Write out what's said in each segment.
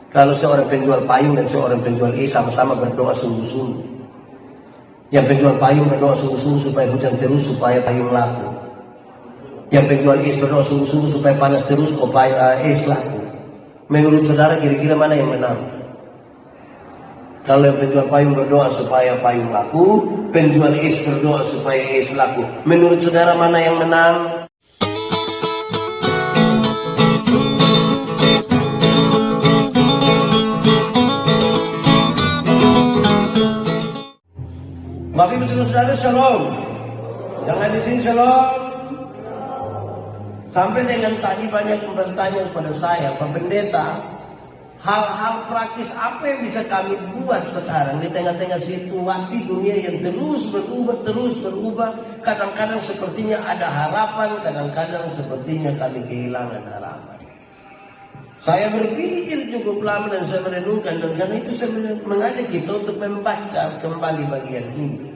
Kalau seorang penjual payung dan seorang penjual es sama-sama berdoa sungguh-sungguh. Yang penjual payung berdoa sungguh-sungguh supaya hujan terus, supaya payung laku. Yang penjual es berdoa sungguh-sungguh supaya panas terus, supaya es laku. Menurut saudara kira-kira mana yang menang? Kalau yang penjual payung berdoa supaya payung laku, penjual es berdoa supaya es laku. Menurut saudara mana yang menang? Bapak Ibu Saudara, shalom. Jangan di sini shalom. Sampai dengan tadi banyak yang bertanya kepada saya, Pak Pendeta, hal-hal praktis apa yang bisa kami buat sekarang di tengah-tengah situasi dunia yang terus berubah. Kadang-kadang sepertinya ada harapan, kadang-kadang sepertinya kami kehilangan harapan. Saya berpikir cukup lama dan saya merenungkan, dan karena itu saya mengajak kita untuk membaca kembali bagian ini.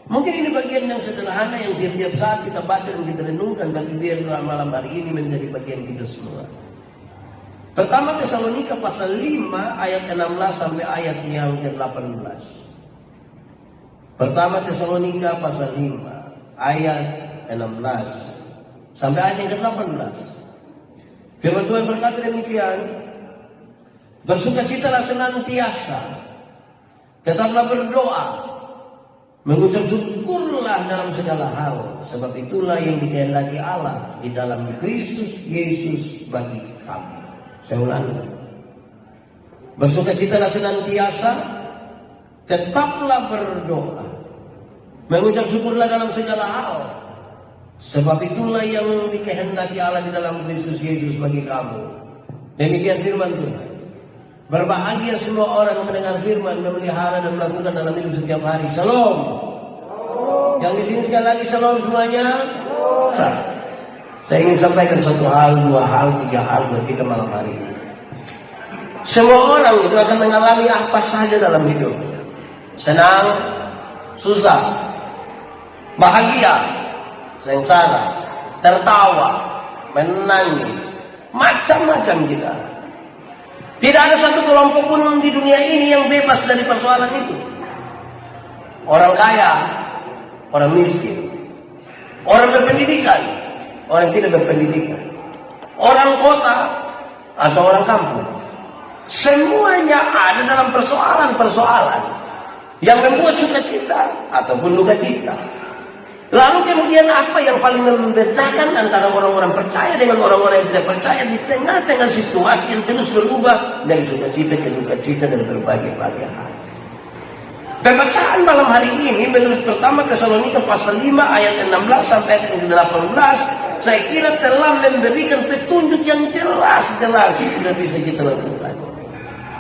Mungkin ini bagian yang sederhana yang tiap-tiap saat kita baca dan kita renungkan, tapi biarlah malam hari ini menjadi bagian kita semua. Pertama Tesalonika pasal 5 ayat 16 sampai ayat yang ke-18. Pertama Tesalonika pasal 5 ayat 16 sampai ayat yang ke-18. Firman Tuhan berkata demikian, bersukacitalah senantiasa, tetaplah berdoa, mengucap syukurlah dalam segala hal, sebab itulah yang dikehendaki Allah di dalam Kristus Yesus bagi kami. Saya ulangi, bersukacitalah senantiasa, tetaplah berdoa, mengucap syukurlah dalam segala hal, sebab itulah yang dikehendaki Allah di dalam Kristus Yesus bagi kamu. Demikian firman Tuhan. Berbahagia semua orang yang mendengar firman, memelihara dan melakukan dalam hidup setiap hari. Shalom. Yang di sini sekali lagi shalom semuanya. Saya ingin sampaikan satu hal, dua hal, tiga hal buat kita malam hari ini. Semua orang itu akan mengalami apa saja dalam hidup. Senang, susah, bahagia, sengsara, tertawa, menangis, macam-macam kita. Tidak ada satu kelompok pun di dunia ini yang bebas dari persoalan itu. Orang kaya, orang miskin, orang berpendidikan, orang tidak berpendidikan, orang kota atau orang kampung. Semuanya ada dalam persoalan-persoalan yang membuat sukacita ataupun duka cita. Lalu kemudian apa yang paling membedakan antara orang-orang percaya dengan orang-orang yang tidak percaya di tengah-tengah situasi yang terus berubah dari sukacita ke duka cita dan berbagai-bagai hal. Pembacaan malam hari ini menurut pertama Tesalonika pasal 5 ayat 16 sampai ayat 18, saya kira telah memberikan petunjuk yang jelas itu sudah bisa kita lakukan.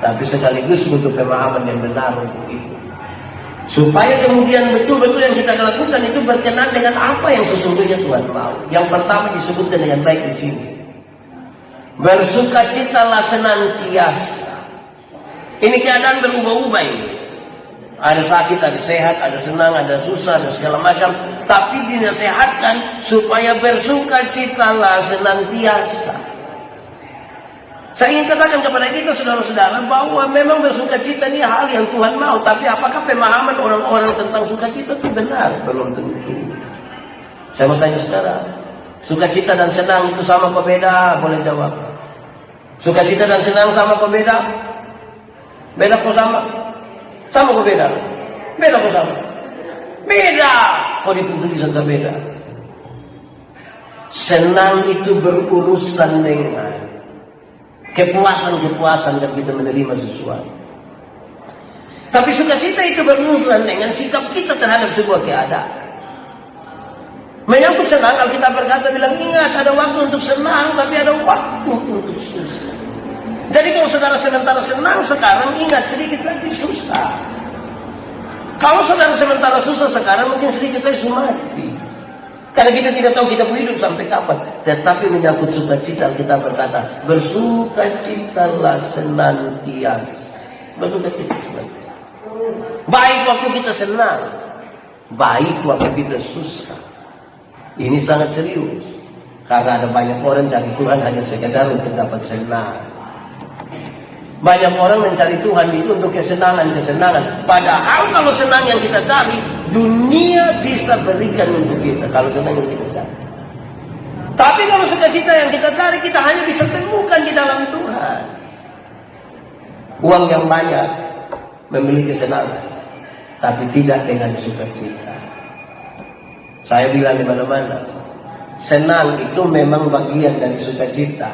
Tapi sekaligus butuh pemahaman yang benar untuk itu. Supaya kemudian betul-betul yang kita lakukan itu berkenan dengan apa yang sesungguhnya Tuhan mau. Yang pertama disebutkan dengan baik di sini. Bersukacitalah senantiasa. Ini keadaan berubah-ubah ini. Ada sakit, ada sehat, ada senang, ada susah, ada segala macam. Tapi dinasehatkan supaya bersukacitalah senantiasa. Saya ingin katakan kepada kita saudara-saudara bahwa memang bersukacita ini hal yang Tuhan mau. Tapi apakah pemahaman orang-orang tentang sukacita itu benar? Belum tentu. Saya mau tanya saudara, sukacita dan senang itu sama atau beda? Boleh jawab. Sukacita dan senang sama atau beda? Beda atau sama? Sama atau beda? Beda atau sama? Beda. Kok ditulisan beda? Senang itu berurusan dengan kepuasan dan kita menerima sesuatu. Tapi sukacita itu berurusan dengan sikap kita terhadap sebuah keadaan. Menyangkut senang, Alkitab berkata bilang, ingat ada waktu untuk senang, tapi ada waktu untuk susah. Jadi kalau saudara sementara senang sekarang, ingat sedikit lagi susah. Kalau saudara sementara susah sekarang, mungkin sedikit lagi mati. Karena kita tidak tahu kita hidup sampai kapan. Tetapi menyangkut sukacita, kita berkata, bersukacitalah senantiasa. Bersukacita senantiasa. Baik waktu kita senang, baik waktu kita susah. Ini sangat serius. Karena ada banyak orang dari Tuhan hanya sekedar untuk dapat senang. Banyak orang mencari Tuhan itu untuk kesenangan-kesenangan. Padahal kalau senang yang kita cari, dunia bisa berikan untuk kita. Kalau senang yang kita cari. Tapi kalau sukacita yang kita cari, kita hanya bisa temukan di dalam Tuhan. Uang yang banyak membeli kesenangan, tapi tidak dengan sukacita. Saya bilang di mana-mana, senang itu memang bagian dari sukacita.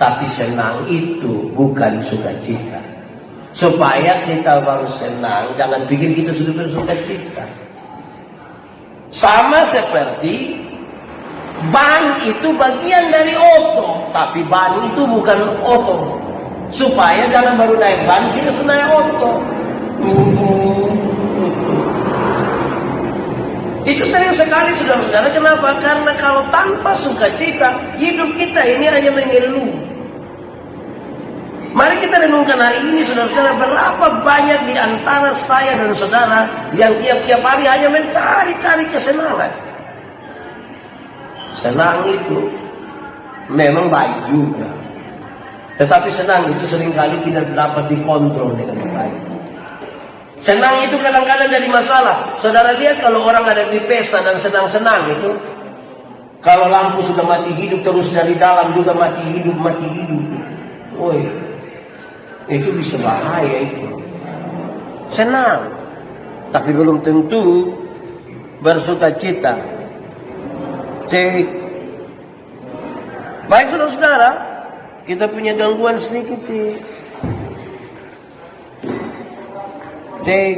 Tapi senang itu bukan sukacita. Supaya kita baru senang, jangan pikir kita sudah bersukacita. Sama seperti ban itu bagian dari oto, tapi ban itu bukan oto. Supaya jangan baru naik ban, kita sudah naik oto. Itu sering sekali saudara-saudara. Kenapa? Karena kalau tanpa sukacita, hidup kita ini hanya mengeluh. Mari kita renungkan hari ini saudara-saudara, berapa banyak di antara saya dan saudara yang tiap-tiap hari hanya mencari-cari kesenangan. Senang itu memang baik juga, tetapi senang itu seringkali tidak dapat dikontrol dengan baik. Senang itu kadang-kadang jadi masalah. Saudara lihat kalau orang ada di pesta dan senang-senang itu, kalau lampu sudah mati hidup terus dari dalam juga mati hidup. Woi, itu bisa bahaya itu. Senang, tapi belum tentu bersukacita. Cek. Baik saudara-saudara, kita punya gangguan sedikit. Cek.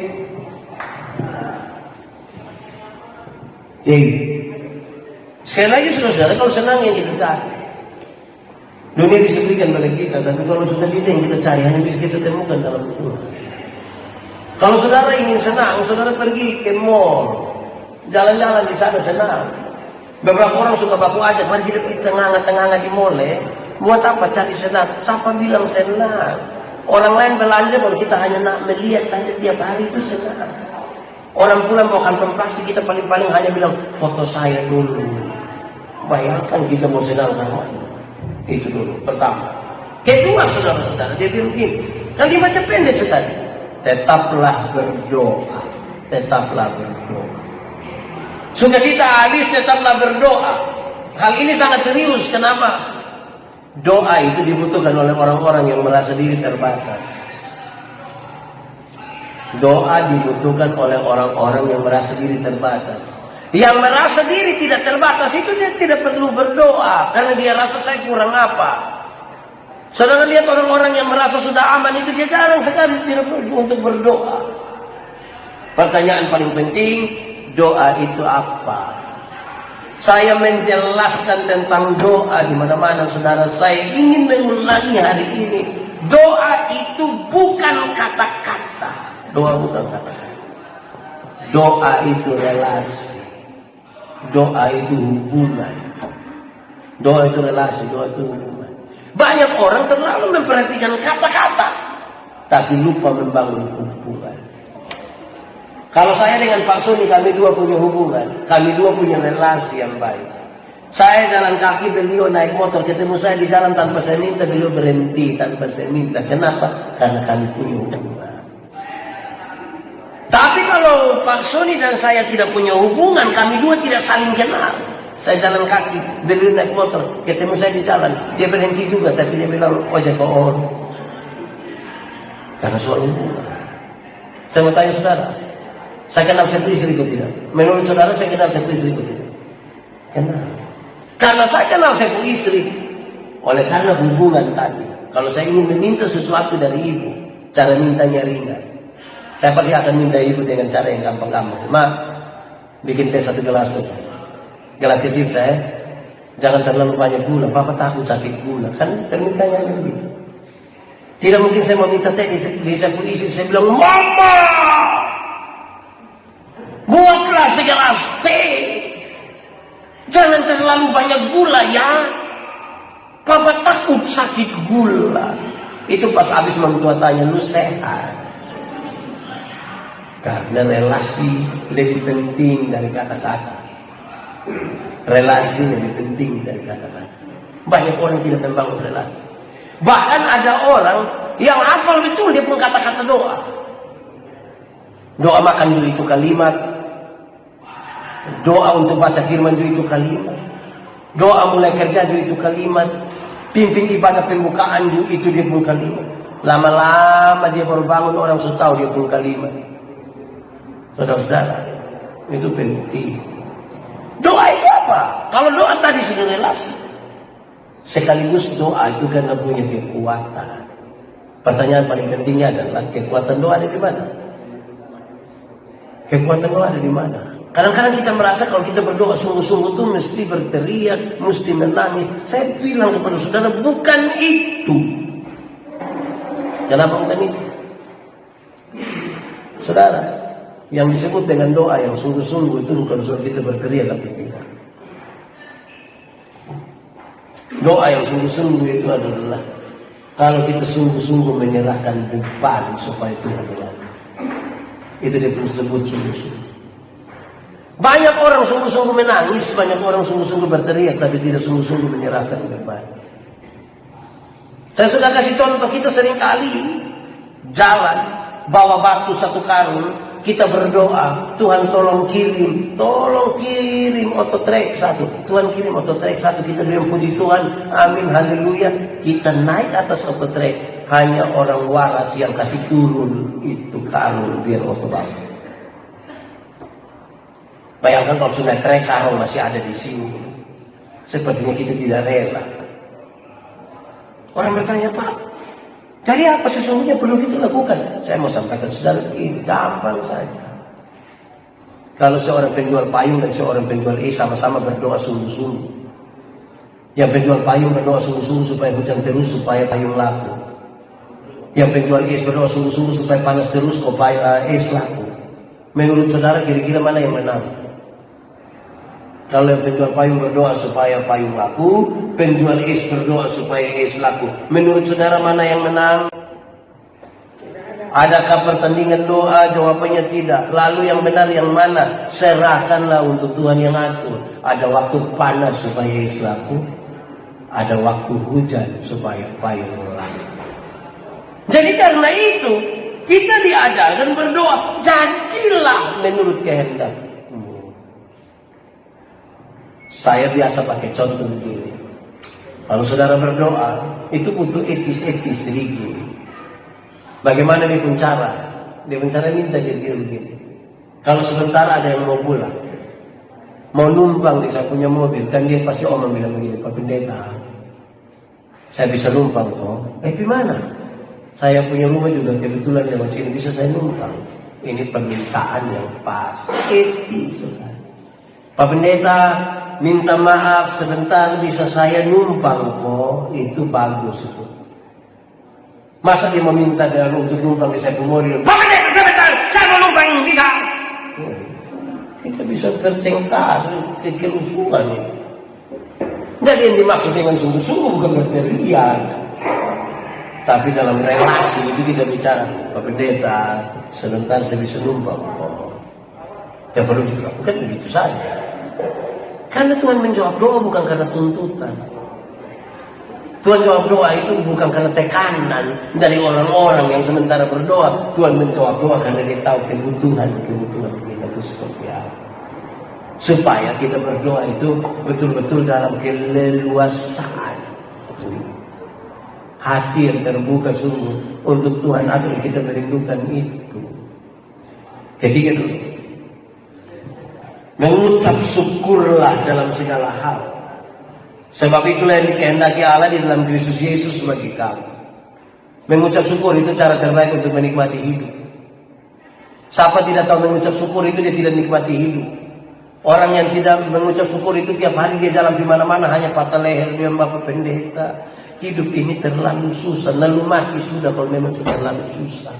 Sekali lagi saudara, kalau senang yang kita cari, dunia bisa berikan pada kita, tapi kalau sudah kita yang kita cari hanya bisa kita temukan dalam Tuhan. Kalau saudara ingin senang, saudara pergi ke mall, jalan-jalan di sana senang. Beberapa orang suka baku aja, mari kita pergi tengah-tengah di mall. Buat apa cari senang? Siapa bilang senang? Orang lain belanja, kalau kita hanya nak melihat saja tiap hari itu senang. Orang pulang bawa kantong plastik, kita paling-paling hanya bilang foto saya dulu. Bayangkan kita mau senang sama itu dulu, pertama. Kedua saudara-saudara, dia bilang begini, yang dibaca pendek sekali. Tetaplah berdoa. Tetaplah berdoa. Sudah kita habis, tetaplah berdoa. Hal ini sangat serius. Kenapa? Doa itu dibutuhkan oleh orang-orang yang merasa diri terbatas. Doa dibutuhkan oleh orang-orang yang merasa diri terbatas. Yang merasa diri tidak terbatas itu dia tidak perlu berdoa, karena dia rasa saya kurang apa. Saudara lihat orang-orang yang merasa sudah aman itu dia jarang sekali tidak perlu untuk berdoa. Pertanyaan paling penting, doa itu apa? Saya menjelaskan tentang doa di mana-mana saudara. Saya ingin mengulangi hari ini, doa itu bukan kata-kata. Doa bukan kata-kata. Doa itu relasi. Doa itu hubungan. Doa itu relasi, doa itu hubungan. Banyak orang terlalu memperhatikan kata-kata, tapi lupa membangun hubungan. Kalau saya dengan Pak Soni, kami dua punya hubungan. Kami dua punya relasi yang baik. Saya jalan kaki, beliau naik motor. Ketemu saya di jalan tanpa saya minta, beliau berhenti tanpa saya minta. Kenapa? Karena kami punya hubungan. Tapi kalau Pak Soni dan saya tidak punya hubungan, kami dua tidak saling kenal. Saya jalan kaki, beliau naik motor, ketemu saya di jalan, dia berhenti juga, tapi dia bilang ojek ke on. Karena soal hubungan. Saya mau tanya saudara, saya kenal satu istri atau tidak? Menurut saudara saya kenal satu istri atau tidak? Kenal. Karena saya kenal satu istri, oleh karena hubungan tadi. Kalau saya ingin meminta sesuatu dari ibu, cara mintanya ringan. Saya pasti akan minta ibu dengan cara yang gampang-gampang. Ma, bikin teh satu gelas tuh. Gelas kecil saya, jangan terlalu banyak gula. Papa takut sakit gula. Kan permintaannya begitu. Tidak mungkin saya mau minta teh di samping istri. Saya bilang, Mama, buatlah segelas teh. Jangan terlalu banyak gula ya. Papa takut sakit gula. Itu pas habis mertua tanya, lu sehat? Karena relasi lebih penting dari kata-kata. Relasi lebih penting dari kata-kata. Banyak orang tidak membangun relasi. Bahkan ada orang yang hafal betul dia pun kata-kata doa. Doa makan juga itu kalimat. Doa untuk baca firman juga itu kalimat. Doa mulai kerja juga itu kalimat. Pimpin ibadah pembukaan juga itu dia pun kalimat. Lama-lama dia baru bangun, orang sudah tahu dia pun kalimat. Saudara-saudara, itu penting. Doa itu apa? Kalau doa tadi sudah relasi. Sekaligus doa itu karena punya kekuatan. Pertanyaan paling pentingnya adalah kekuatan doa ada di mana? Kekuatan doa ada di mana? Kadang-kadang kita merasa kalau kita berdoa sungguh-sungguh itu mesti berteriak, mesti menangis. Saya bilang kepada saudara, bukan itu. Kenapa bukan itu? Saudara, yang disebut dengan doa yang sungguh-sungguh itu bukan soal kita berteriak tapi tidak. Doa yang sungguh-sungguh itu adalah kalau kita sungguh-sungguh menyerahkan beban supaya Tuhan berlaku. Itu dia disebut sungguh-sungguh. Banyak orang sungguh-sungguh menangis, banyak orang sungguh-sungguh berteriak, tapi tidak sungguh-sungguh menyerahkan beban. Saya sudah kasih contoh, kita seringkali jalan, bawa batu satu karung, kita berdoa, Tuhan tolong kirim ototrek satu. Tuhan kirim ototrek satu, kita bilang puji Tuhan, amin, haleluya. Kita naik atas ototrek, hanya orang waras yang kasih turun itu karung biar ototrek. Bayangkan kalau sudah trek karung masih ada di sini, sepertinya kita tidak rela. Orang bertanya, Pak, jadi apa sesungguhnya perlu kita lakukan? Saya mau sampaikan saudara ini gampang saja. Kalau seorang penjual payung dan seorang penjual es sama-sama berdoa sungguh-sungguh. Yang penjual payung berdoa sungguh-sungguh supaya hujan terus, supaya payung laku. Yang penjual es berdoa sungguh-sungguh supaya panas terus, supaya es laku. Menurut saudara kira-kira mana yang menang? Kalau yang penjual payung berdoa supaya payung laku, penjual es berdoa supaya es laku. Menurut saudara mana yang menang? Adakah pertandingan doa? Jawabannya tidak. Lalu yang benar yang mana? Serahkanlah untuk Tuhan yang atur. Ada waktu panas supaya es laku, ada waktu hujan supaya payung laku. Jadi karena itu kita diajarkan berdoa, jadilah menurut kehendak. Saya biasa pakai contoh begini. Kalau saudara berdoa, itu butuh etis-etis sedikit. Bagaimana dia pun cara? Dia pun cara minta jadi begini. Kalau sebentar ada yang mau pulang, mau numpang di saya punya mobil, kan dia pasti omong bilang begini, Pak Pendeta, saya bisa numpang toh. Di mana? Saya punya rumah juga kebetulan yang masih bisa saya numpang. Ini permintaan yang pas, etis. Pak Pendeta, minta maaf sebentar bisa saya numpang kok, itu bagus itu. Masa dia meminta untuk numpang di saya mobil? Pak Pendeta sebentar, saya mau numpang bisa. Kita bisa bertengkar, kerusuhan ini. Jadi yang dimaksud dengan sungguh-sungguh bukan berteriak, tapi dalam relasi itu kita bicara, Pak Pendeta sebentar saya bisa numpang kok. Yang perlu dilakukan begitu saja. Karena Tuhan menjawab doa bukan karena tuntutan. Tuhan jawab doa itu bukan karena tekanan dari orang-orang yang sementara berdoa. Tuhan menjawab doa karena dia tahu kebutuhan kita itu seperti apa. Supaya kita berdoa itu betul-betul dalam keleluasaan. Hati yang terbuka sungguh untuk Tuhan agar kita merindukan itu. Ketiga dulu, mengucap syukurlah dalam segala hal. Sebab itulah yang dikehendaki Allah di dalam Kristus Yesus bagi kamu. Mengucap syukur itu cara terbaik untuk menikmati hidup. Siapa tidak tahu mengucap syukur itu dia tidak nikmati hidup. Orang yang tidak mengucap syukur itu tiap hari dia jalan di mana-mana hanya patah leher dia Bapak Pendeta. Hidup ini terlalu susah, lalu mati sudah kalau memang sudah terlalu susah.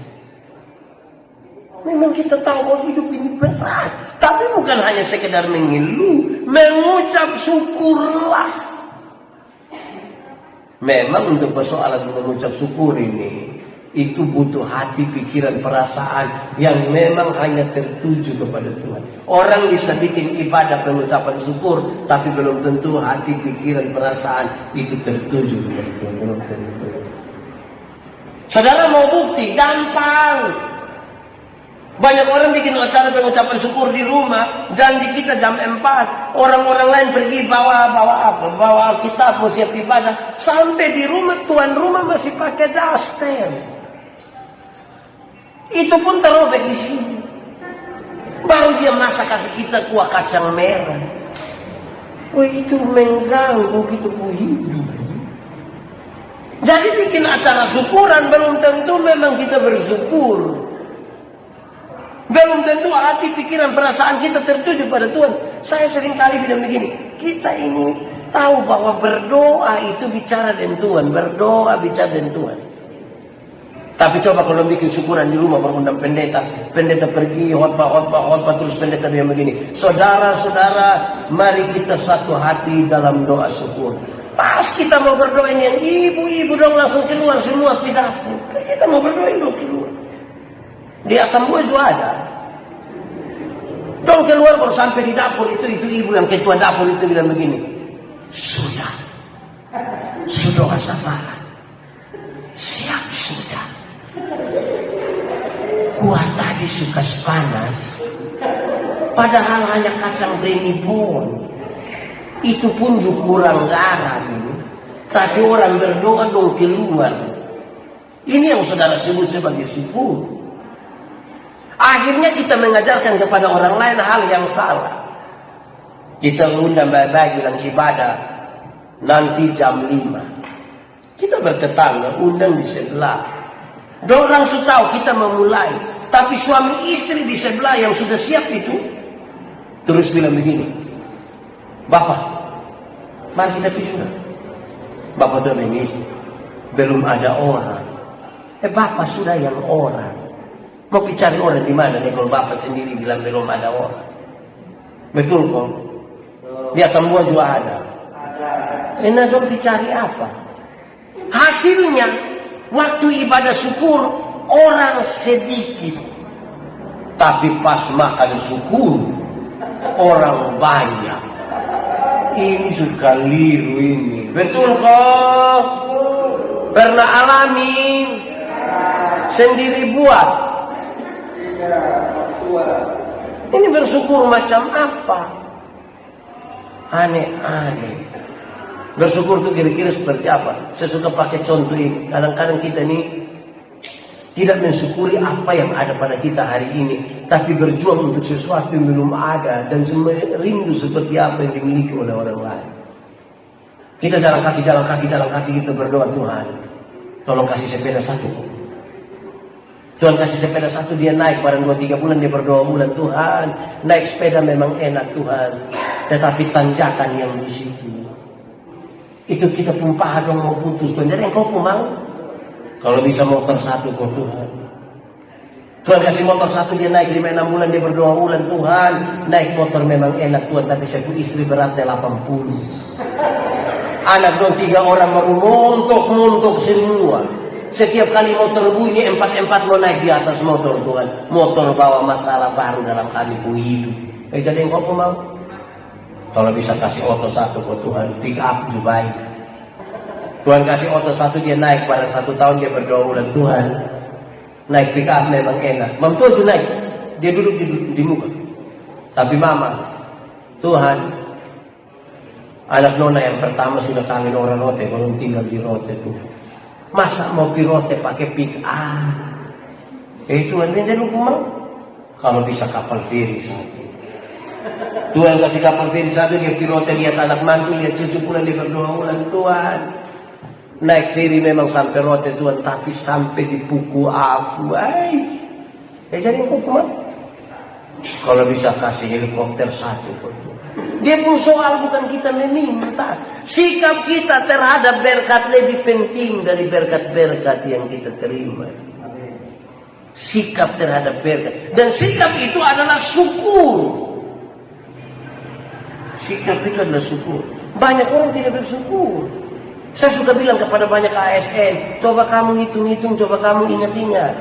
Memang kita tahu bahwa hidup ini berat, tapi bukan hanya sekedar mengeluh, mengucap syukurlah. Memang untuk persoalan mengucap syukur ini, itu butuh hati, pikiran, perasaan yang memang hanya tertuju kepada Tuhan. Orang bisa bikin ibadah pengucapan syukur, tapi belum tentu hati, pikiran, perasaan itu tertuju kepada Tuhan. Belum tentu. Saudara mau bukti? Gampang. Banyak orang bikin acara pengucapan syukur di rumah, janji kita jam 4. Orang-orang lain pergi bawa Alkitab, mau siap ibadah. Sampai di rumah, tuan rumah masih pakai daster. Itu pun terobek di sini. Baru dia masak kasih kita kuah kacang merah. Wah, itu mengganggu gitu hidup. Jadi bikin acara syukuran belum tentu memang kita bersyukur. Belum tentu hati, pikiran, perasaan kita tertuju pada Tuhan. Saya sering kali bilang begini, kita ini tahu bahwa berdoa itu bicara dengan Tuhan. Berdoa bicara dengan Tuhan. Tapi coba kalau bikin syukuran di rumah, mengundang pendeta pergi khotbah, terus pendeta dia begini, saudara-saudara, mari kita satu hati dalam doa syukur. Pas kita mau berdoa yang ibu-ibu dong langsung keluar semua pidato. Kita mau berdoa dong keluar. Di Atambu itu ada. Dong keluar baru sampai di dapur itu ibu yang ketua dapur itu bilang begini, sudah sabaran, siap sudah. Kuah tadi suka panas, padahal hanya kacang brenibon. Itu pun juga kurang garam. Tapi orang berdoa dong keluar. Ini yang saudara sebut sebagai syukur. Akhirnya kita mengajarkan kepada orang lain hal yang salah. Kita undang baik-baik bilang ibadah nanti jam 5. Kita bertetangga undang di sebelah. Dorang sudah tahu kita memulai. Tapi suami istri di sebelah yang sudah siap itu terus bilang begini, Bapak, mari kita tidur. Bapak udah begini, belum ada orang. Bapak sudah yang orang. Mau cari orang di mana nih kalau Bapak sendiri bilang belum ada orang? Betul kok? Dia Tambua juga ada. Enak dong dicari apa? Hasilnya waktu ibadah syukur orang sedikit, tapi pas makan syukur orang banyak. Ini suka liru ini. Betul kok? Pernah alami? Sendiri buat? Ini bersyukur macam apa? Aneh-aneh. Bersyukur itu kira-kira seperti apa? Saya suka pakai contoh ini. Kadang-kadang kita ini tidak mensyukuri apa yang ada pada kita hari ini, tapi berjuang untuk sesuatu yang belum ada dan rindu seperti apa yang dimiliki oleh orang lain. Kita jalan kaki kita berdoa, Tuhan, tolong kasih sepeda satu. Tuhan kasih sepeda satu, dia naik barang 2-3 bulan dia berdoa bulan, Tuhan, naik sepeda memang enak Tuhan, tetapi tanjakan yang di situ. Itu kita pun dong mau putus. Jadi engkau pun mau? Kalau bisa motor satu kok Tuhan. Tuhan kasih motor satu, dia naik 5-6 bulan dia berdoa bulan, Tuhan, naik motor memang enak Tuhan, tapi saya punya istri beratnya 80. Anak dong 3 orang baru montok semua. Setiap kali motor bunyi 4 mau naik di atas motor Tuhan. Motor bawa masalah baru dalam kaliku hidup. Jadi engkau pun mau? Kalau bisa kasih oto satu kok Tuhan, pick up juga baik. Tuhan kasih oto satu, dia naik pada 1 tahun dia berdoa bulan, Tuhan, naik pick up memang enak. Mam Tuhan juga naik, dia duduk di muka. Tapi mama, Tuhan, anak nona yang pertama sudah kawin orang rote, belum tinggal di rote tuh. Masa mau pi rote pakai pick up? Tuhan, dia jadi hukuman. Kalau bisa kapal feri satu. Tuhan kasih kapal feri satu, dia pi rote, lihat anak mantu, lihat cucu pulang, dia berdoa bulan, Tuhan, naik feri memang sampai rote Tuhan, tapi sampai di Puku Afu. Jadi hukuman. Kalau bisa kasih helikopter satu Tuhan. Dia pun soal bukan kita meminta. Sikap kita terhadap berkat lebih penting dari berkat-berkat yang kita terima. Sikap terhadap berkat. Dan sikap itu adalah syukur. Sikap itu adalah syukur. Banyak orang tidak bersyukur. Saya suka bilang kepada banyak ASN, coba kamu hitung-hitung, coba kamu ingat-ingat.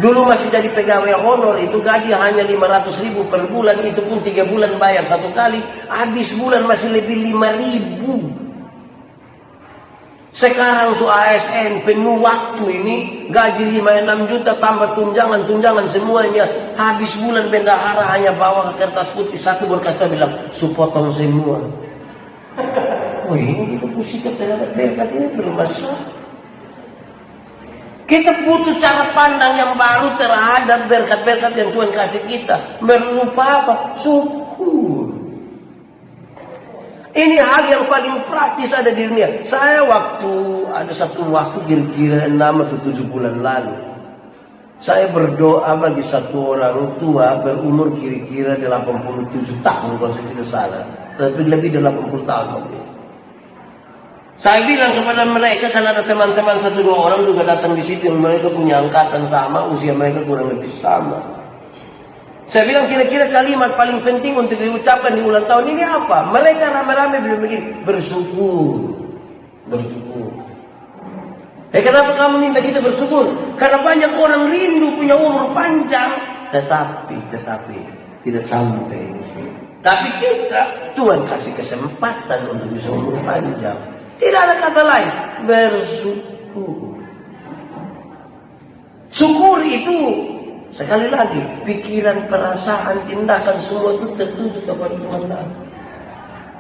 Dulu masih jadi pegawai honor, itu gaji hanya 500.000 per bulan, itu pun 3 bulan bayar 1 kali, habis bulan masih lebih 5.000. Sekarang su ASN penuh waktu ini, gaji 5-6 juta tambah tunjangan semuanya. Habis bulan bendahara hanya bawa kertas putih satu berkas bilang, su potong semua. Oh ini kita pusingkan terhadap berkat ini belum masalah. Kita butuh cara pandang yang baru terhadap berkat-berkat yang Tuhan kasih kita. Berupa apa? Syukur. Ini hal yang paling praktis ada di dunia. Saya ada satu waktu kira-kira 6 atau 7 bulan lalu. Saya berdoa bagi satu orang tua berumur kira-kira 87 tahun kalau saya tidak salah. Tapi lebih dari 80 tahun. Saya bilang kepada mereka, karena ada teman-teman 1-2 orang juga datang di situ yang mereka punya angkatan sama, usia mereka kurang lebih sama. Saya bilang kira-kira kalimat paling penting untuk diucapkan di ulang tahun ini apa? Mereka rame-rame bilang begini, bersyukur. Kenapa kamu minta kita bersyukur? Karena banyak orang rindu punya umur panjang, tetapi tidak sampai. Tapi kita, Tuhan kasih kesempatan untuk bisa umur panjang. Tidak ada kata lain, bersyukur. Syukur itu, sekali lagi, pikiran, perasaan, tindakan semua itu tertuju kepada Tuhan.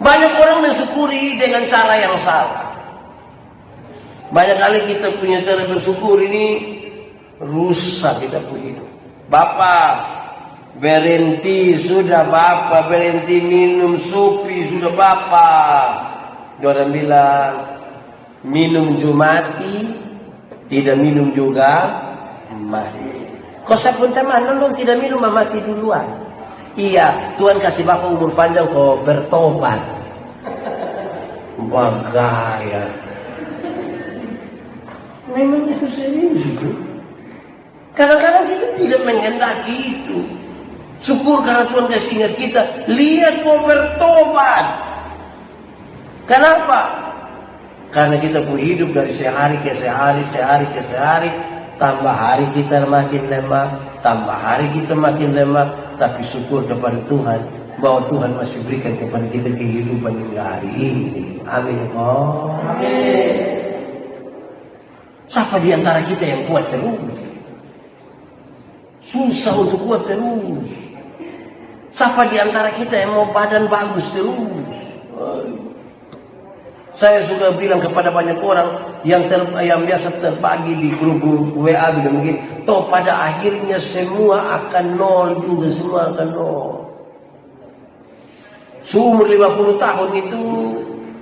Banyak orang mensyukuri dengan cara yang salah. Banyak kali kita punya cara bersyukur ini rusak kita punya hidup. Bapak berhenti sudah, Bapak berhenti minum supi sudah, Bapak. Orang bilang minum mati, tidak minum juga mati. Kau pun teman non tidak minum mati duluan. Iya, Tuhan kasih Bapak umur panjang kau bertobat. Bagaya. Memang itu serius itu. Kadang-kadang kita tidak menghendaki itu. Syukur karena Tuhan kasih ingat kita. Lihat kau bertobat. Kenapa? Karena kita pun hidup dari sehari ke sehari, tambah hari kita makin lemah, tambah hari kita makin lemah, tapi syukur kepada Tuhan bahwa Tuhan masih berikan kepada kita kehidupan hingga hari ini. Amin. Oh, amin. Siapa di antara kita yang kuat terus? Susah untuk kuat terus. Siapa di antara kita yang mau badan bagus terus? Saya sudah bilang kepada banyak orang yang biasa terbagi di grup-grup WA bilang begini, toh pada akhirnya semua akan nol juga, semua akan nol. Seumur 50 tahun itu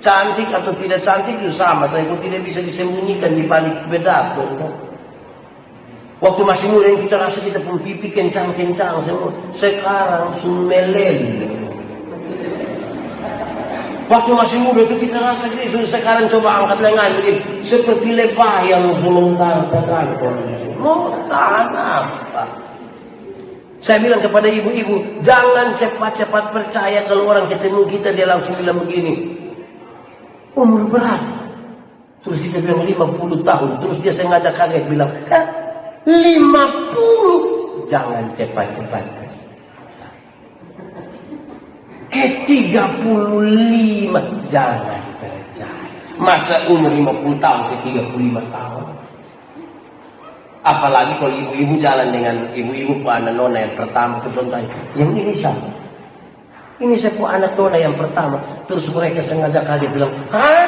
cantik atau tidak cantik itu sama, saya pun tidak bisa disembunyikan di balik beda. Waktu masih muda yang kita rasa kita pun pipi kencang-kencang semua, sekarang sumelel. Waktu masih muda itu kita rasa itu, sekarang coba angkat lengan begini, seperti lebah yang sementara tahan. Mau tahan apa? Saya bilang kepada ibu-ibu, jangan cepat-cepat percaya kalau orang ketemu kita dia langsung bilang begini, umur berapa? Terus kita bilang 50 tahun, terus dia sengaja kaget bilang, 50? Jangan cepat-cepat. Ke 35 jangan percaya. Masa umur 50 tahun ke 35 tahun. Apalagi kalau ibu-ibu jalan dengan ibu-ibu anak nona yang pertama itu contohnya. Yang ini siapa? Ini saya anak nona yang pertama. Terus mereka sengaja kali bilang, hah?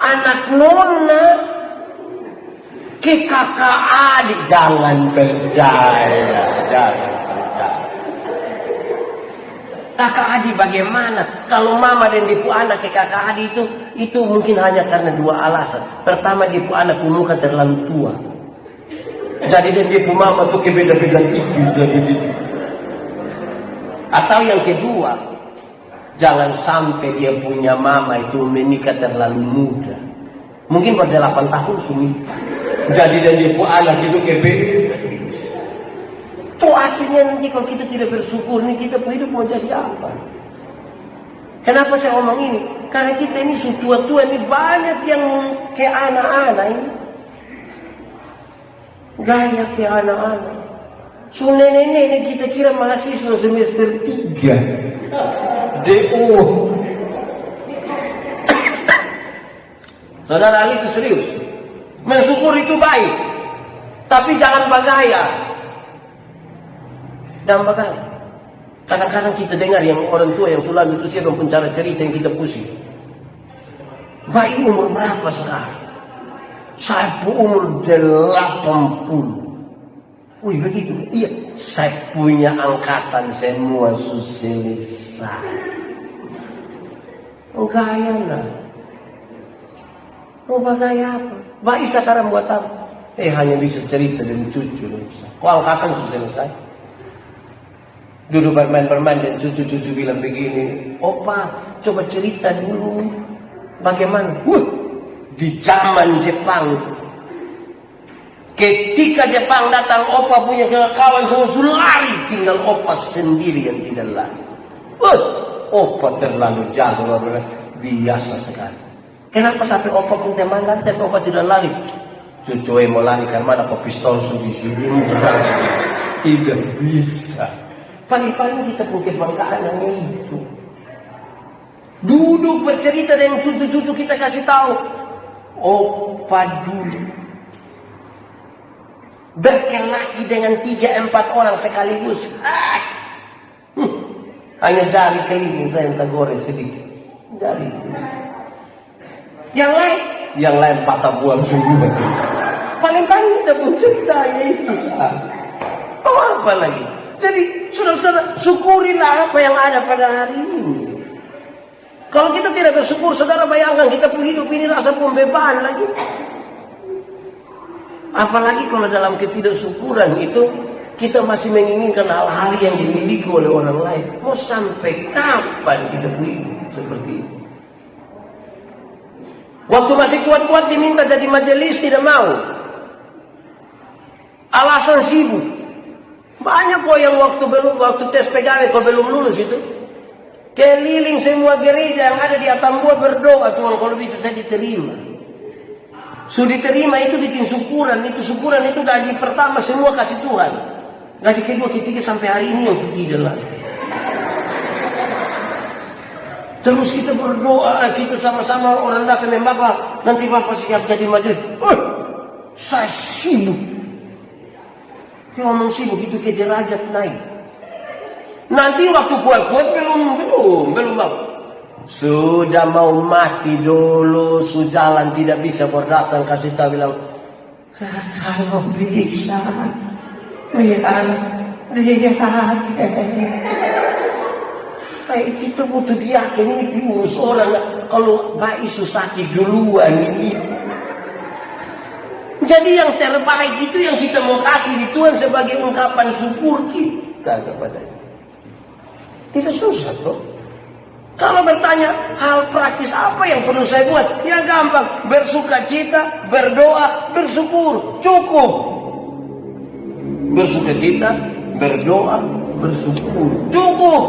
Anak nona? Ke kakak adik? Jangan percaya. Jangan. Kakak adik bagaimana? Kalau mama dan dipu anak ke kakak adik itu mungkin hanya karena 2 alasan. Pertama, dipu anak muka terlalu tua. Jadi dan dipu mama tuh beda-beda jadi. Atau yang kedua, jangan sampai dia punya mama itu menikah terlalu muda. Mungkin pada 8 tahun suami. Jadi dan dipu anak itu beda. Tuh akhirnya nanti kalau kita tidak bersyukur nih kita hidup mau jadi apa? Kenapa saya ngomong ini? Karena kita ini tua-tua ini banyak yang kayak anak-anak ini. Gaya kayak anak-anak. So nenek-nenek kita kira mahasiswa semester 3. DO. Saudara Ali itu serius. Mensyukur itu baik, tapi jangan bergaya. Dan bergaya. Kadang-kadang kita dengar yang orang tua yang sulam itu sih pencara cerita yang kita pusing. Bayi umur berapa sekarang? Saya umur 80. Wih begitu? Iya. Saya punya angkatan semua selesai. Gaya lah. Mau gaya apa? Bayi sekarang buat apa? Hanya bisa cerita dan cucu. Kok angkatan sudah selesai? Duduk bermain-bermain dan cucu-cucu bilang begini, opa coba cerita dulu bagaimana? Di zaman Jepang, ketika Jepang datang, opa punya kawan semua sudah lari, tinggal opa sendiri yang tidak lari. Opa terlalu jago, biasa sekali. Kenapa sampai opa pun teman lari, tapi opa tidak lari? Cucu mau lari karena ada pistol di sini, tidak bisa. Paling-paling kita punya kebanggaan yang itu. Duduk bercerita dengan cucu-cucu kita kasih tahu. Opa dulu berkelahi dengan 3-4 orang sekaligus. Hanya jari keliling saya yang goreng sedikit. Jari. Yang lain patah buang semua. Paling-paling kita pun cerita itu. Apa lagi? Jadi saudara-saudara, syukurilah apa yang ada pada hari ini. Kalau kita tidak bersyukur, saudara bayangkan kita pun hidup ini rasa pembebanan lagi. Apalagi kalau dalam ketidaksyukuran itu kita masih menginginkan hal-hal yang dimiliki oleh orang lain. Mau sampai kapan kita hidup seperti itu? Waktu masih kuat-kuat diminta jadi majelis tidak mau. Alasan sibuk. Banyak kok yang waktu tes pegawai kok belum lulus itu. Keliling semua gereja yang ada di Atambua berdoa, Tuhan kalau bisa saya diterima. Sudah diterima itu bikin syukuran, itu gaji pertama semua kasih Tuhan. Gaji kedua, ketiga sampai hari ini yang sudah jalan. Terus kita berdoa, kita sama-sama orang datang dengan Bapak, nanti Bapak siap jadi majelis. Saya sibuk. Ngomong sibuk itu ke derajat naik. Nanti waktu kuat-kuat belum Bapak. Sudah mau mati dulu, sujalan tidak bisa berdatang kasih tahu bilang, kalau bisa, biar lihat. Kita butuh diaken ini diurus orang. Kalau bayi susaki duluan ini. Jadi yang terbaik itu yang kita mau kasih di Tuhan sebagai ungkapan syukur kita kepadanya. Tidak susah toh. Kalau bertanya hal praktis apa yang perlu saya buat? Ya gampang, bersukacita, berdoa, bersyukur, cukup. Bersukacita, berdoa, bersyukur, cukup.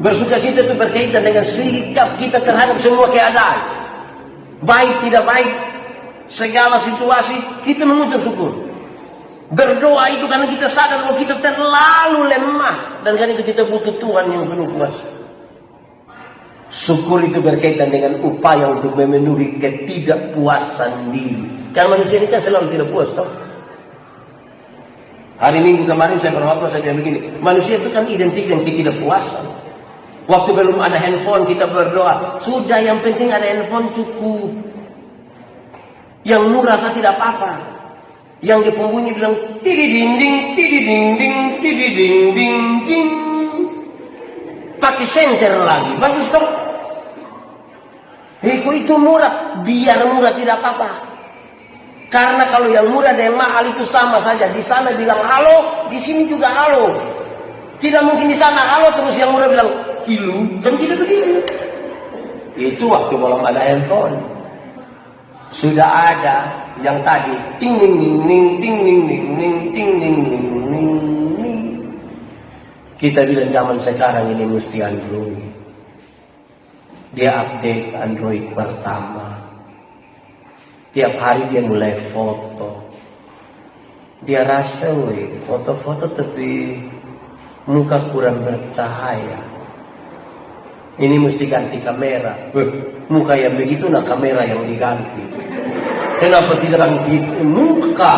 Bersukacita itu berkaitan dengan sikap kita terhadap semua keadaan. Baik tidak baik, segala situasi kita mengucap syukur. Berdoa itu karena kita sadar bahwa kita terlalu lemah dan karena itu kita butuh Tuhan yang penuh kuasa. Syukur itu berkaitan dengan upaya untuk memenuhi ketidakpuasan diri. Karena manusia ini kan selalu tidak puas, toh. Hari Minggu kemarin saya berkhotbah saja begini, manusia itu kan identik dengan ketidakpuasan. Waktu belum ada handphone kita berdoa, sudah yang penting ada handphone cukup. Yang murah saya tidak apa-apa. Yang di pembunyi bilang tididing, tididing, tididing, pakai senter lagi, bagus dong. Itu murah, biar murah tidak apa-apa. Karena kalau yang murah dan yang mahal itu sama saja. Di sana bilang halo, di sini juga halo. Tidak mungkin di sana halo terus yang murah bilang kilo, kan tidak begini. Itu waktu belum ada handphone. Sudah ada yang tadi ting ning ning ting ning ning ting ning ning. Kita bilang zaman sekarang ini mesti Android. Dia update Android pertama. Tiap hari dia mulai foto. Dia rasa foto-foto tapi muka kurang bercahaya. Ini mesti ganti kamera. Muka yang begitu nah kamera yang diganti. Kenapa tidak ganti muka?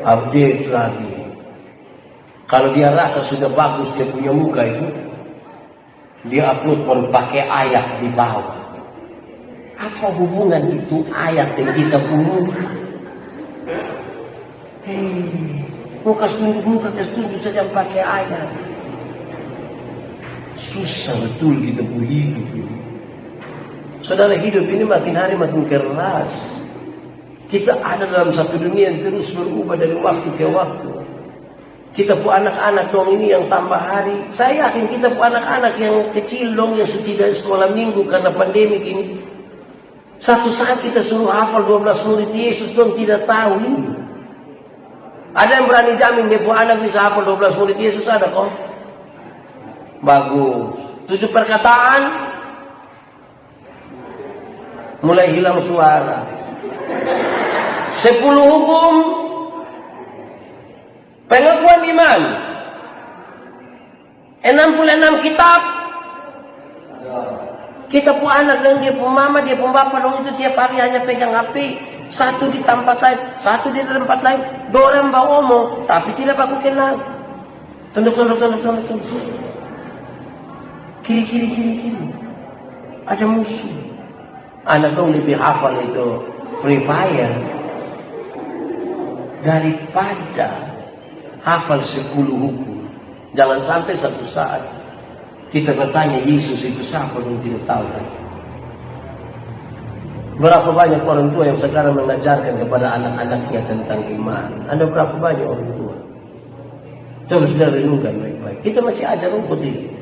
Update lagi. Kalau dia rasa sudah bagus dia punya muka itu, dia upload pun pakai ayat di bawah. Apa hubungan itu ayat yang kita punya muka? Muka setunjuk saja pakai ayat. Susah betul kita punya hidup ini. Saudara, hidup ini makin hari makin keras. Kita ada dalam satu dunia yang terus berubah dari waktu ke waktu. Kita pun anak-anak dong ini yang tambah hari. Saya yakin kita pun anak-anak yang kecil dong yang sudah sekolah minggu karena pandemi ini. Satu saat kita suruh hafal 12 murid Yesus dong tidak tahu ini. Ada yang berani jamin dia pun anak bisa hafal 12 murid Yesus, ada kok? Bagus. 7 perkataan mulai hilang suara. 10 hukum pengakuan iman. 66 kitab. Kita pun anak dan dia pun mama, dia pun bapak dong itu tiap hari hanya pegang HP. Satu di tempat lain, satu di tempat lain. Dua orang bawa omong, tapi tidak aku kenal. Tunduk. Kiri. Ada musuh. Anak dong lebih hafal itu Free Fire daripada hafal 10 hukum. Jangan sampai satu saat kita bertanya Yesus itu siapa dan tidak tahu kan? Berapa banyak orang tua yang sekarang mengajarkan kepada anak-anaknya tentang iman? Ada berapa banyak orang tua? Coba sudah renungkan baik-baik. Kita masih ada rumput ini.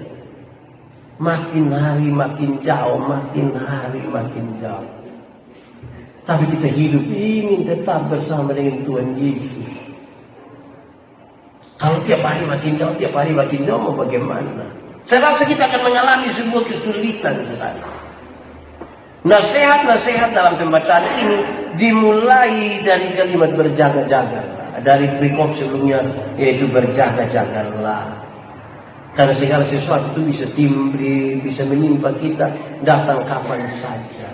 Makin hari makin jauh, makin hari makin jauh. Tapi kita hidup ingin tetap bersama dengan Tuhan Yesus. Kalau tiap hari makin jauh, mau bagaimana? Saya rasa kita akan mengalami sebuah kesulitan sekarang. Nasihat-nasihat dalam pembacaan ini dimulai dari kalimat berjaga-jagalah. Dari perikop sebelumnya yaitu berjaga-jagalah. Karena segala sesuatu itu bisa timbul, bisa menimpa kita datang kapan saja.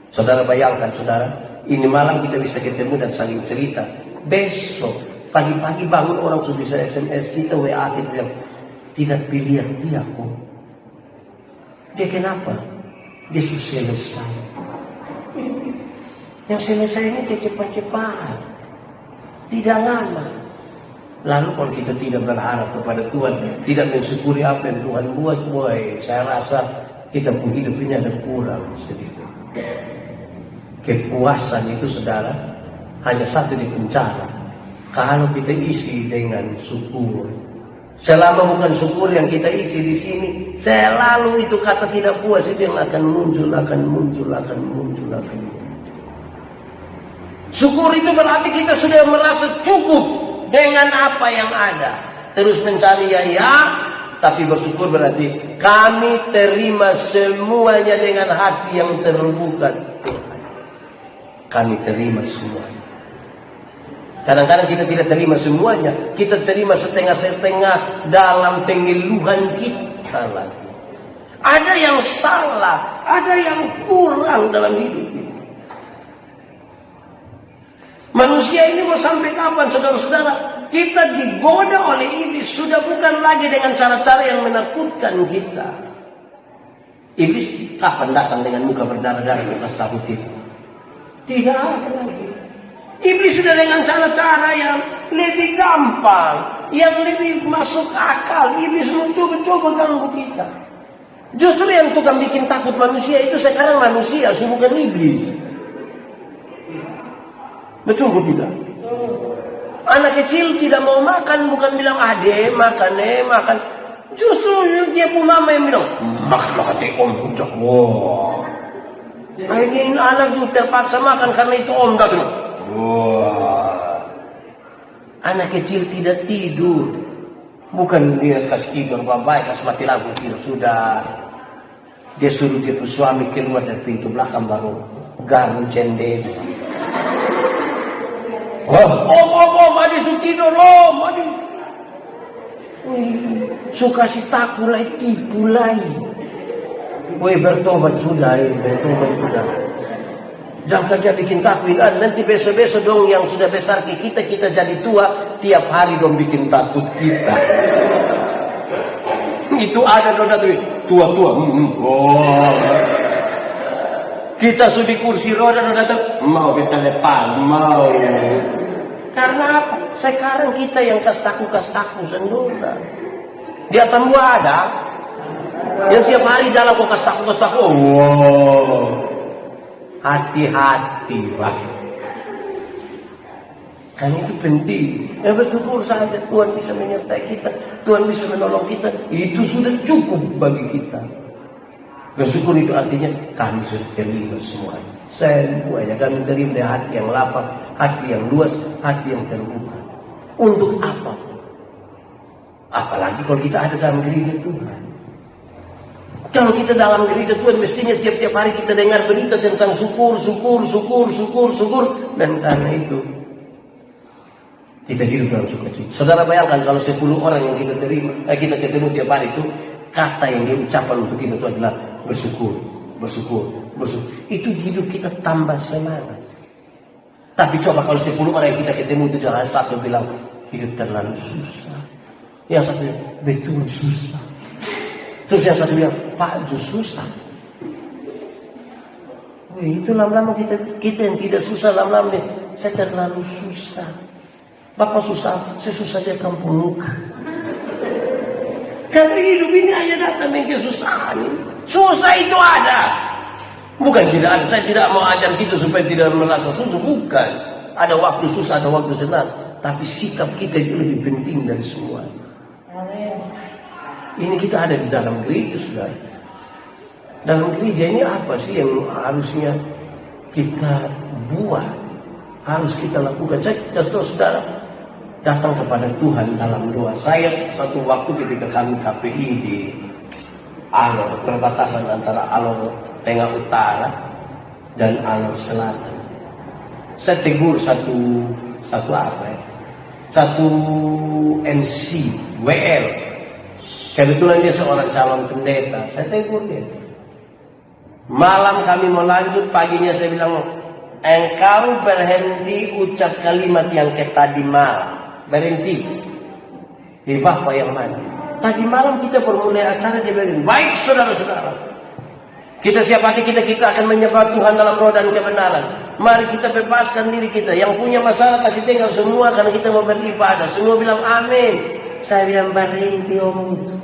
Saudara bayangkan saudara, ini malam kita bisa ketemu dan saling cerita. Besok pagi-pagi bangun orang sudah bisa SMS kita, WA kita bilang tidak pilih dia kok. Dia kenapa? Dia sudah selesai. Yang selesai ini cepat-cepat, tidak lama. Lalu kalau kita tidak berharap kepada Tuhan, tidak mensyukuri apa yang Tuhan buat, saya rasa kita pun hidup ini ada kurang sedikit. Kepuasan itu saudara hanya satu di penjara. Kalau kita isi dengan syukur. Selama bukan syukur yang kita isi di sini, selalu itu kata tidak puas itu yang akan muncul. Syukur itu berarti kita sudah merasa cukup dengan apa yang ada. Terus mencari ya, tapi bersyukur berarti kami terima semuanya dengan hati yang terbuka. Kami terima semuanya. Kadang-kadang kita tidak terima semuanya, kita terima setengah-setengah dalam pengeluhan kita lagi. Ada yang salah, ada yang kurang dalam hidup ini. Manusia ini mau sampai kapan saudara-saudara? Kita digoda oleh iblis sudah bukan lagi dengan cara-cara yang menakutkan kita. Iblis kapan datang dengan muka berdarah-darah di atas tabut itu? Tidak ada lagi. Iblis sudah dengan cara-cara yang lebih gampang, yang lebih masuk akal. Iblis mencoba-coba ganggu kita. Justru yang tukang bikin takut manusia itu sekarang manusia, bukan iblis. Betul kok tidak? Anak kecil tidak mau makan, bukan bilang ade makan. Justru dia pun mama yang bilang makan om udah. Wah. Akhirnya anak itu terpaksa makan karena itu om dah bilang. Wah. Anak kecil tidak tidur, bukan dia kasih tidur baik, kasih mati lampu tidur sudah. Dia suruh dia suami keluar dari pintu belakang baru garu cendel. Om, adi suruh tidur, om, adi. Sukacitaku lah tipu lagi. Woi, bertobat sudah, bertobat sudah. Jangan saja bikin takut. Nanti besok-besok dong yang sudah besar ke kita jadi tua, tiap hari dong bikin takut kita. Itu ada dong tua-tua. Oh. Kita sudah kursi roda datang mau kita lepas, mau. Karena apa? Sekarang kita yang kastaku sendiri. Di atas gua ada yang tiap hari jalan kok kastaku. Wow. Hati-hati, Pak. Kan itu penting. Ya bersyukur saja Tuhan bisa menyertai kita, Tuhan bisa menolong kita. Itu sudah cukup bagi kita. Bersyukur itu artinya kami sudah terima semuanya. Semuanya kami terima dari hati yang lapang, hati yang luas, hati yang terbuka. Untuk apa? Apalagi kalau kita ada dalam gereja Tuhan. Kalau kita dalam gereja Tuhan, mestinya tiap-tiap hari kita dengar berita tentang syukur. Dan karena itu kita hidup dalam sukacita. Saudara bayangkan kalau 10 orang yang kita terima, kita ketemu tiap hari itu, kata yang diucapkan untuk kita itu adalah bersyukur. Itu hidup kita tambah semangat. Tapi coba kalau 10 orang yang kita ketemu itu jangan satu bilang hidup terlalu susah. Yang satu bilang betul susah. Terus yang satu bilang Pak susah. Itu lama-lama kita yang tidak susah lama-lama nih. Saya terlalu susah. Bapak susah, saya susah di kampung muka. Karena hidup ini hanya datang dengan kesusahan. Susah itu ada. Bukan tidak ada. Saya tidak mau ajar kita supaya tidak merasa susah. Bukan. Ada waktu susah, ada waktu senang. Tapi sikap kita itu lebih penting dari semua. Ini kita ada di dalam gereja, saudara. Dalam gereja ini apa sih yang harusnya kita buat? Harus kita lakukan. Saya kasih tahu saudara, datang kepada Tuhan dalam doa. Saya satu waktu ketika kami KPI di Alor, perbatasan antara Alor Tengah Utara dan Alor Selatan. Saya tegur satu MC WL. Kebetulan dia seorang calon pendeta. Saya tegur dia. Malam kami mau lanjut, paginya saya bilang, engkau berhenti ucap kalimat yang ke tadi malam. Berhenti. Di Bapak yang mana? Tadi malam kita permulai acara dia bilang, baik saudara-saudara. Kita siap hati kita akan menyembah Tuhan dalam roh dan kebenaran. Mari kita bebaskan diri kita. Yang punya masalah kasih tinggal semua karena kita mau beribadah. Semua bilang amin. Saya bilang berhenti omong itu.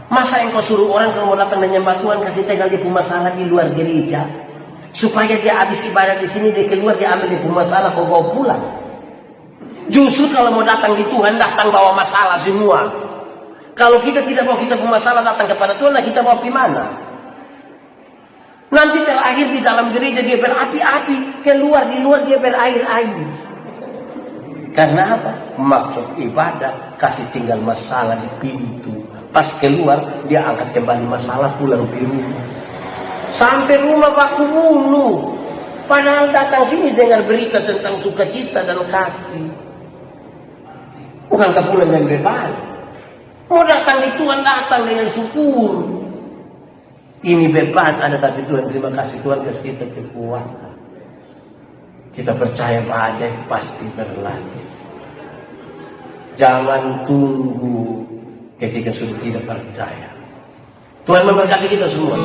Masa engkau suruh orang kalau mau datang menyembah Tuhan kasih tinggal dia punya masalah di luar gereja, supaya dia habis ibadah di sini dia keluar dia ambil dia punya masalah kau bawa pulang. Justru kalau mau datang di Tuhan datang bawa masalah semua. Kalau kita tidak mau kita punya masalah datang kepada Tuhan, nah kita mau gimana? Nanti terakhir di dalam gereja dia berapi-api, keluar di luar dia berair-air. Karena apa? Maksud ibadah kasih tinggal masalah di pintu. Pas keluar dia angkat kembali masalah pulang di rumah. Sampai rumah baku bunuh. Padahal datang sini dengar berita tentang sukacita dan kasih. Bukankah pulang yang bebas? Mau datang di Tuhan datang dengan syukur. Ini beban ada tapi Tuhan terima kasih Tuhan kasih kita kekuatan. Kita percaya badai pasti berlalu. Jangan tunggu ketika sudah tidak percaya. Tuhan memberkati kita semua.